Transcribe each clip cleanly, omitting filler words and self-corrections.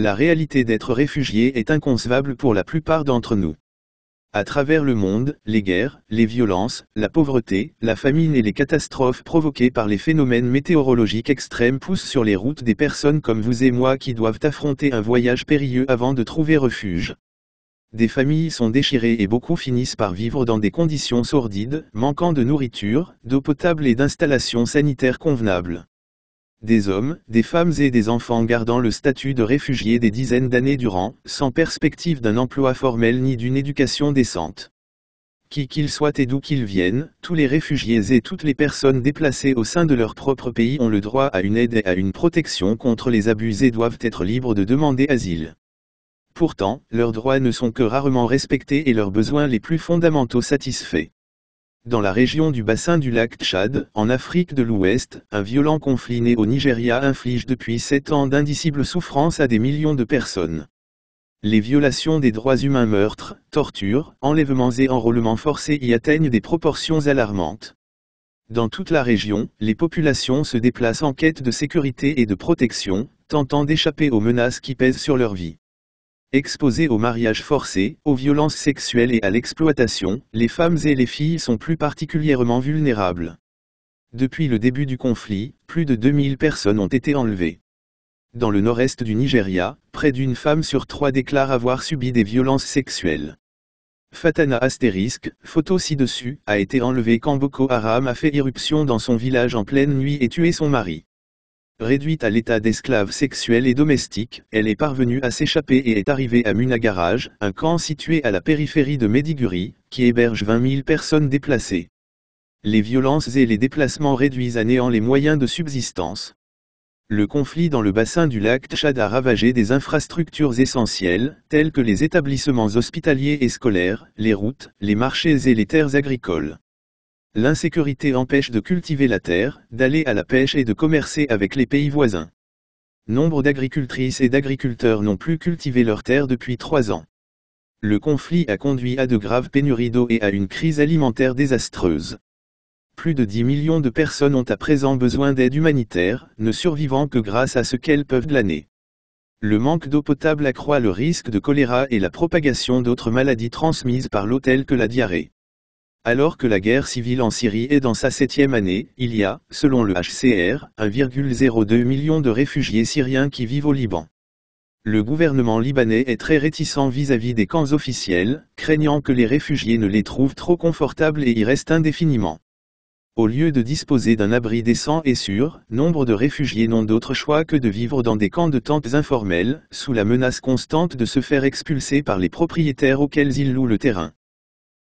La réalité d'être réfugié est inconcevable pour la plupart d'entre nous. À travers le monde, les guerres, les violences, la pauvreté, la famine et les catastrophes provoquées par les phénomènes météorologiques extrêmes poussent sur les routes des personnes comme vous et moi qui doivent affronter un voyage périlleux avant de trouver refuge. Des familles sont déchirées et beaucoup finissent par vivre dans des conditions sordides, manquant de nourriture, d'eau potable et d'installations sanitaires convenables. Des hommes, des femmes et des enfants gardant le statut de réfugiés des dizaines d'années durant, sans perspective d'un emploi formel ni d'une éducation décente. Qui qu'ils soient et d'où qu'ils viennent, tous les réfugiés et toutes les personnes déplacées au sein de leur propre pays ont le droit à une aide et à une protection contre les abus et doivent être libres de demander asile. Pourtant, leurs droits ne sont que rarement respectés et leurs besoins les plus fondamentaux satisfaits. Dans la région du bassin du lac Tchad, en Afrique de l'Ouest, un violent conflit né au Nigeria inflige depuis 7 ans d'indicibles souffrances à des millions de personnes. Les violations des droits humains, meurtres, tortures, enlèvements et enrôlements forcés y atteignent des proportions alarmantes. Dans toute la région, les populations se déplacent en quête de sécurité et de protection, tentant d'échapper aux menaces qui pèsent sur leur vie. Exposées au mariage forcé, aux violences sexuelles et à l'exploitation, les femmes et les filles sont plus particulièrement vulnérables. Depuis le début du conflit, plus de 2000 personnes ont été enlevées. Dans le nord-est du Nigeria, près d'une femme sur 3 déclare avoir subi des violences sexuelles. Fatana *, photo ci-dessus, a été enlevée quand Boko Haram a fait irruption dans son village en pleine nuit et tué son mari. Réduite à l'état d'esclave sexuelle et domestique, elle est parvenue à s'échapper et est arrivée à Munagarage, un camp situé à la périphérie de Maiduguri, qui héberge 20 000 personnes déplacées. Les violences et les déplacements réduisent à néant les moyens de subsistance. Le conflit dans le bassin du lac Tchad a ravagé des infrastructures essentielles, telles que les établissements hospitaliers et scolaires, les routes, les marchés et les terres agricoles. L'insécurité empêche de cultiver la terre, d'aller à la pêche et de commercer avec les pays voisins. Nombre d'agricultrices et d'agriculteurs n'ont plus cultivé leurs terres depuis 3 ans. Le conflit a conduit à de graves pénuries d'eau et à une crise alimentaire désastreuse. Plus de 10 millions de personnes ont à présent besoin d'aide humanitaire, ne survivant que grâce à ce qu'elles peuvent glaner. Le manque d'eau potable accroît le risque de choléra et la propagation d'autres maladies transmises par l'eau telles que la diarrhée. Alors que la guerre civile en Syrie est dans sa 7e année, il y a, selon le HCR, 1,02 million de réfugiés syriens qui vivent au Liban. Le gouvernement libanais est très réticent vis-à-vis des camps officiels, craignant que les réfugiés ne les trouvent trop confortables et y restent indéfiniment. Au lieu de disposer d'un abri décent et sûr, nombre de réfugiés n'ont d'autre choix que de vivre dans des camps de tentes informels, sous la menace constante de se faire expulser par les propriétaires auxquels ils louent le terrain.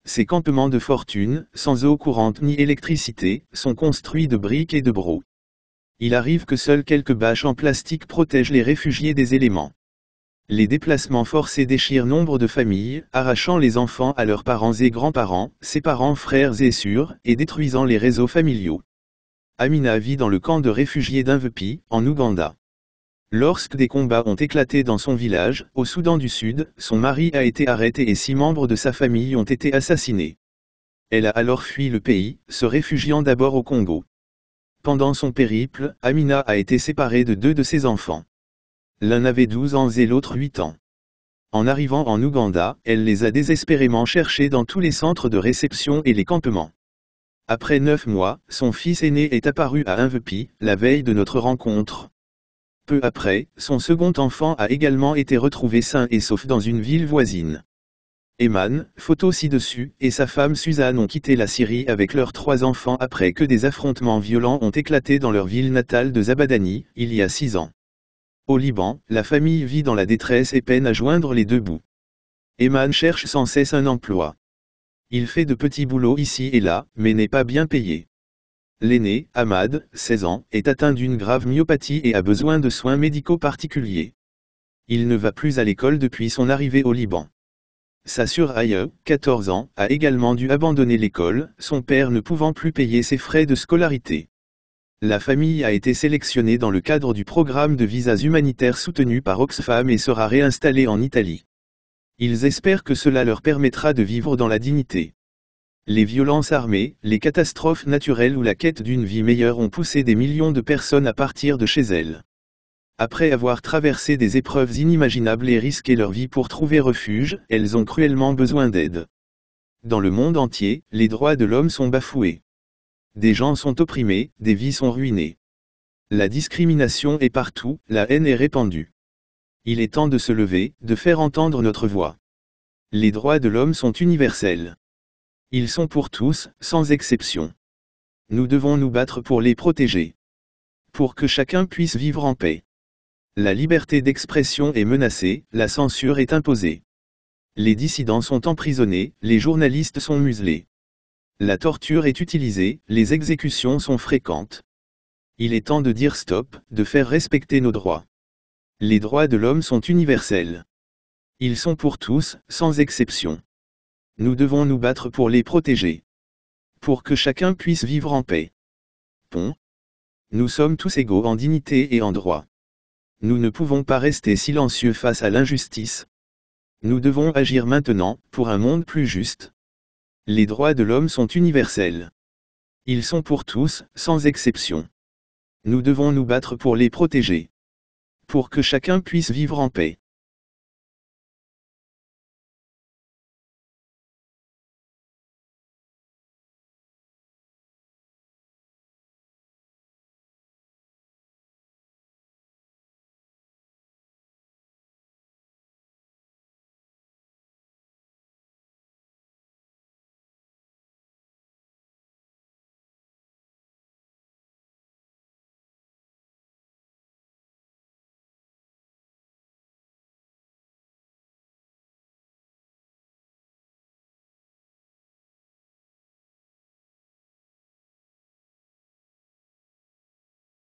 Ces campements de fortune, sans eau courante ni électricité, sont construits de briques et de brocs. Il arrive que seules quelques bâches en plastique protègent les réfugiés des éléments. Les déplacements forcés déchirent nombre de familles, arrachant les enfants à leurs parents et grands-parents, séparant frères et sœurs, et détruisant les réseaux familiaux. Amina vit dans le camp de réfugiés d'Invepi, en Ouganda. Lorsque des combats ont éclaté dans son village, au Soudan du Sud, son mari a été arrêté et 6 membres de sa famille ont été assassinés. Elle a alors fui le pays, se réfugiant d'abord au Congo. Pendant son périple, Amina a été séparée de 2 de ses enfants. L'un avait 12 ans et l'autre 8 ans. En arrivant en Ouganda, elle les a désespérément cherchés dans tous les centres de réception et les campements. Après 9 mois, son fils aîné est apparu à Invepi, la veille de notre rencontre. Peu après, son second enfant a également été retrouvé sain et sauf dans une ville voisine. Eman, photo ci-dessus, et sa femme Suzanne ont quitté la Syrie avec leurs 3 enfants après que des affrontements violents ont éclaté dans leur ville natale de Zabadani, il y a 6 ans. Au Liban, la famille vit dans la détresse et peine à joindre les 2 bouts. Eman cherche sans cesse un emploi. Il fait de petits boulots ici et là, mais n'est pas bien payé. L'aîné, Ahmad, 16 ans, est atteint d'une grave myopathie et a besoin de soins médicaux particuliers. Il ne va plus à l'école depuis son arrivée au Liban. Sa sœur Aye, 14 ans, a également dû abandonner l'école, son père ne pouvant plus payer ses frais de scolarité. La famille a été sélectionnée dans le cadre du programme de visas humanitaires soutenu par Oxfam et sera réinstallée en Italie. Ils espèrent que cela leur permettra de vivre dans la dignité. Les violences armées, les catastrophes naturelles ou la quête d'une vie meilleure ont poussé des millions de personnes à partir de chez elles. Après avoir traversé des épreuves inimaginables et risqué leur vie pour trouver refuge, elles ont cruellement besoin d'aide. Dans le monde entier, les droits de l'homme sont bafoués. Des gens sont opprimés, des vies sont ruinées. La discrimination est partout, la haine est répandue. Il est temps de se lever, de faire entendre notre voix. Les droits de l'homme sont universels. Ils sont pour tous, sans exception. Nous devons nous battre pour les protéger. Pour que chacun puisse vivre en paix. La liberté d'expression est menacée, la censure est imposée. Les dissidents sont emprisonnés, les journalistes sont muselés. La torture est utilisée, les exécutions sont fréquentes. Il est temps de dire stop, de faire respecter nos droits. Les droits de l'homme sont universels. Ils sont pour tous, sans exception. Nous devons nous battre pour les protéger. Pour que chacun puisse vivre en paix. Pont. Nous sommes tous égaux en dignité et en droit. Nous ne pouvons pas rester silencieux face à l'injustice. Nous devons agir maintenant, pour un monde plus juste. Les droits de l'homme sont universels. Ils sont pour tous, sans exception. Nous devons nous battre pour les protéger. Pour que chacun puisse vivre en paix.